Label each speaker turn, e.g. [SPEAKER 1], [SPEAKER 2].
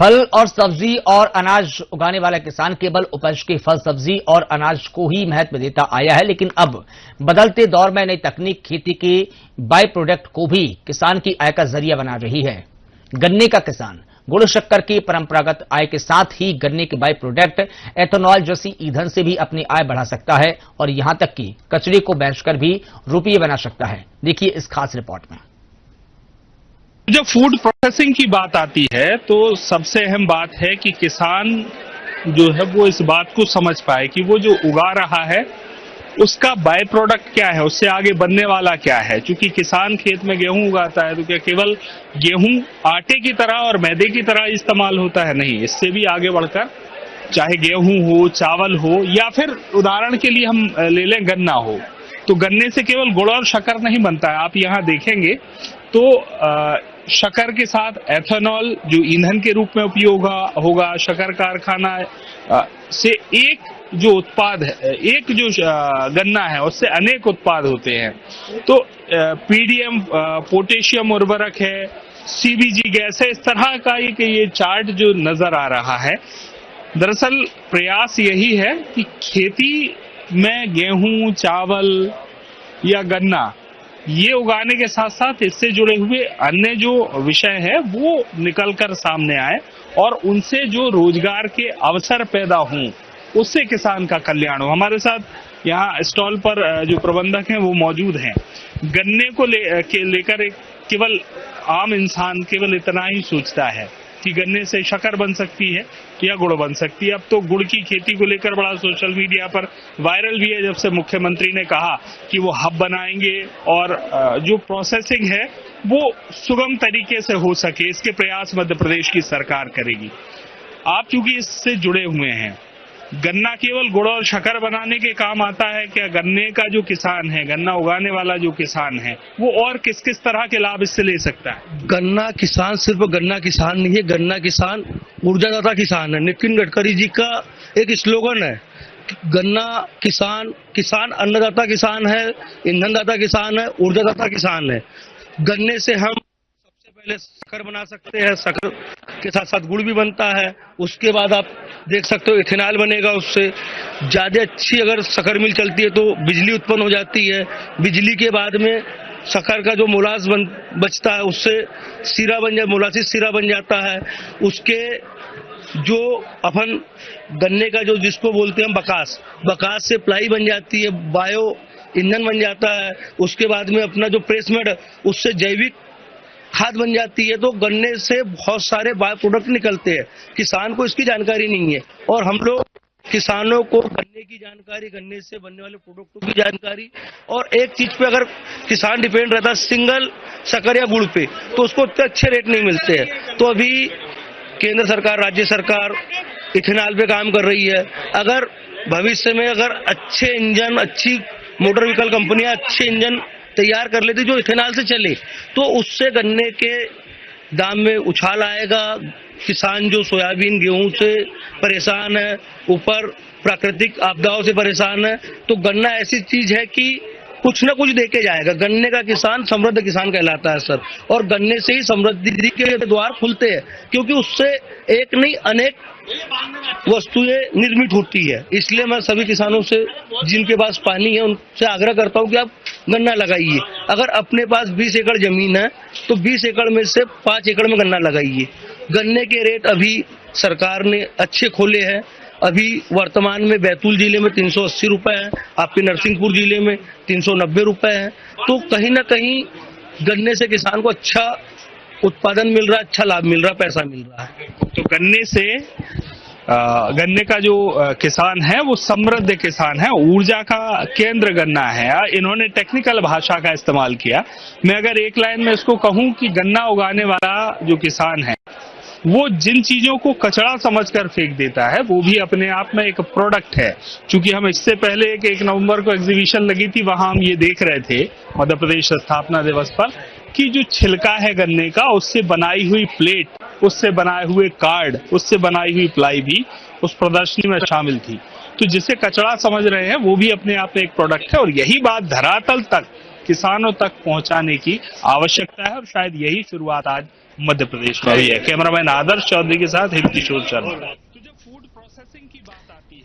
[SPEAKER 1] फल और सब्जी और अनाज उगाने वाला किसान केवल उपज के फल सब्जी और अनाज को ही महत्व देता आया है, लेकिन अब बदलते दौर में नई तकनीक खेती के बाय प्रोडक्ट को भी किसान की आय का जरिया बना रही है। गन्ने का किसान गुड़ शक्कर की परंपरागत आय के साथ ही गन्ने के बाय प्रोडक्ट एथेनॉल जैसी ईंधन से भी अपनी आय बढ़ा सकता है और यहां तक कि कचरे को बेचकर भी रुपये बना सकता है। देखिए इस खास रिपोर्ट में।
[SPEAKER 2] जब फूड प्रोसेसिंग की बात आती है तो सबसे अहम बात है कि किसान जो है वो इस बात को समझ पाए कि वो जो उगा रहा है उसका बाय प्रोडक्ट क्या है, उससे आगे बनने वाला क्या है। क्योंकि किसान खेत में गेहूं उगाता है तो क्या केवल गेहूं आटे की तरह और मैदे की तरह इस्तेमाल होता है? नहीं, इससे भी आगे बढ़कर चाहे गेहूं हो, चावल हो या फिर उदाहरण के लिए हम ले लें गन्ना हो, तो गन्ने से केवल गुड़ और शक्कर नहीं बनता है। आप यहाँ देखेंगे तो शक्कर के साथ एथेनॉल जो ईंधन के रूप में उपयोग होगा, शक्कर कारखाना से एक जो उत्पाद है, एक जो गन्ना है उससे अनेक उत्पाद होते हैं। तो पीडीएम पोटेशियम उर्वरक है, सीबीजी गैस है, इस तरह का ये चार्ट जो नजर आ रहा है। दरअसल प्रयास यही है कि खेती में गेहूं, चावल या गन्ना ये उगाने के साथ साथ इससे जुड़े हुए अन्य जो विषय है वो निकलकर सामने आए और उनसे जो रोजगार के अवसर पैदा हों, उससे किसान का कल्याण हो। हमारे साथ यहाँ स्टॉल पर जो प्रबंधक हैं वो मौजूद हैं। गन्ने को लेकर केवल आम इंसान केवल इतना ही सोचता है कि गन्ने से शक्कर बन सकती है या गुड़ बन सकती है। अब तो गुड़ की खेती को लेकर बड़ा सोशल मीडिया पर वायरल भी है, जब से मुख्यमंत्री ने कहा कि वो हब बनाएंगे और जो प्रोसेसिंग है वो सुगम तरीके से हो सके, इसके प्रयास मध्य प्रदेश की सरकार करेगी। आप क्योंकि इससे जुड़े हुए हैं, गन्ना केवल गुड़ और शक्कर बनाने के काम आता है क्या? गन्ने का जो किसान है, गन्ना उगाने वाला जो किसान है, वो और किस किस तरह के लाभ इससे ले सकता है?
[SPEAKER 3] गन्ना किसान सिर्फ गन्ना किसान नहीं है, गन्ना किसान ऊर्जादाता किसान है। नितिन गडकरी जी का एक स्लोगन है, गन्ना किसान, किसान अन्नदाता किसान है, ईंधनदाता किसान है, ऊर्जादाता किसान है। गन्ने से हम सबसे पहले शक्कर बना सकते हैं, शक्कर के साथ साथ गुड़ भी बनता है। उसके बाद आप देख सकते हो इथेनॉल बनेगा उससे। ज्यादा अच्छी अगर शक्कर मिल चलती है तो बिजली उत्पन्न हो जाती है। बिजली के बाद में शक्कर का जो मोलास बचता है उससे सीरा बन जाए, मोलासिस सीरा बन जाता है। उसके जो अपन गन्ने का जो जिसको बोलते हैं बकास, बकास से प्लाई बन जाती है, बायो ईंधन बन जाता है। उसके बाद में अपना जो प्रेस मेड उससे जैविक खाद बन जाती है। तो गन्ने से बहुत सारे बाय प्रोडक्ट निकलते हैं। किसान को इसकी जानकारी नहीं है और हम लोग किसानों को गन्ने की जानकारी, गन्ने से बनने वाले प्रोडक्टों की जानकारी, और एक चीज पे अगर किसान डिपेंड रहता है सिंगल शक्कर या गुड़ पे, तो उसको उतने अच्छे रेट नहीं मिलते हैं। तो अभी केंद्र सरकार, राज्य सरकार इथेनॉल पे काम कर रही है। अगर भविष्य में अगर अच्छे इंजन, अच्छी मोटर व्हीकल कंपनियां अच्छे इंजन तैयार कर लेती जो इथेनॉल से चले, तो उससे गन्ने के दाम में उछाल आएगा। किसान जो सोयाबीन, गेहूं से परेशान है, ऊपर प्राकृतिक आपदाओं से परेशान है, तो गन्ना ऐसी चीज है कि कुछ न कुछ देके जाएगा। गन्ने का किसान समृद्ध किसान कहलाता है सर, और गन्ने से ही समृद्धि के द्वार खुलते हैं, क्योंकि उससे एक नहीं अनेक वस्तुएं निर्मित होती है। इसलिए मैं सभी किसानों से जिनके पास पानी है उनसे आग्रह करता हूं कि आप गन्ना लगाइए। अगर अपने पास 20 एकड़ जमीन है तो 20 एकड़ में से 5 एकड़ में गन्ना लगाइए। गन्ने के रेट अभी सरकार ने अच्छे खोले हैं। अभी वर्तमान में बैतूल जिले में 380 रुपए है, आपके नरसिंहपुर जिले में 390 रुपए है। तो कहीं ना कहीं गन्ने से किसान को अच्छा उत्पादन मिल रहा है, अच्छा लाभ मिल रहा है, पैसा मिल रहा है।
[SPEAKER 2] तो गन्ने से गन्ने का जो किसान है वो समृद्ध किसान है, ऊर्जा का केंद्र गन्ना है। इन्होंने टेक्निकल भाषा का इस्तेमाल किया। मैं अगर एक लाइन में इसको कहूं कि गन्ना उगाने वाला जो किसान है वो जिन चीजों को कचरा समझकर फेंक देता है वो भी अपने आप में एक प्रोडक्ट है। क्योंकि हम इससे पहले 1 नवंबर को एग्जीबिशन लगी थी, वहां हम ये देख रहे थे मध्य प्रदेश स्थापना दिवस पर कि जो छिलका है गन्ने का, उससे बनाई हुई प्लेट, उससे बनाए हुए कार्ड, उससे बनाई हुई प्लाई भी उस प्रदर्शनी में शामिल थी। तो जिसे कचरा समझ रहे हैं वो भी अपने आप में एक प्रोडक्ट है। और यही बात धरातल तक किसानों तक पहुंचाने की आवश्यकता है और शायद यही शुरुआत आज मध्य प्रदेश में हुई है। कैमरामैन आदर्श चौधरी के साथ हिंद किशोर शर्मा। तो जब फूड प्रोसेसिंग की बात आती है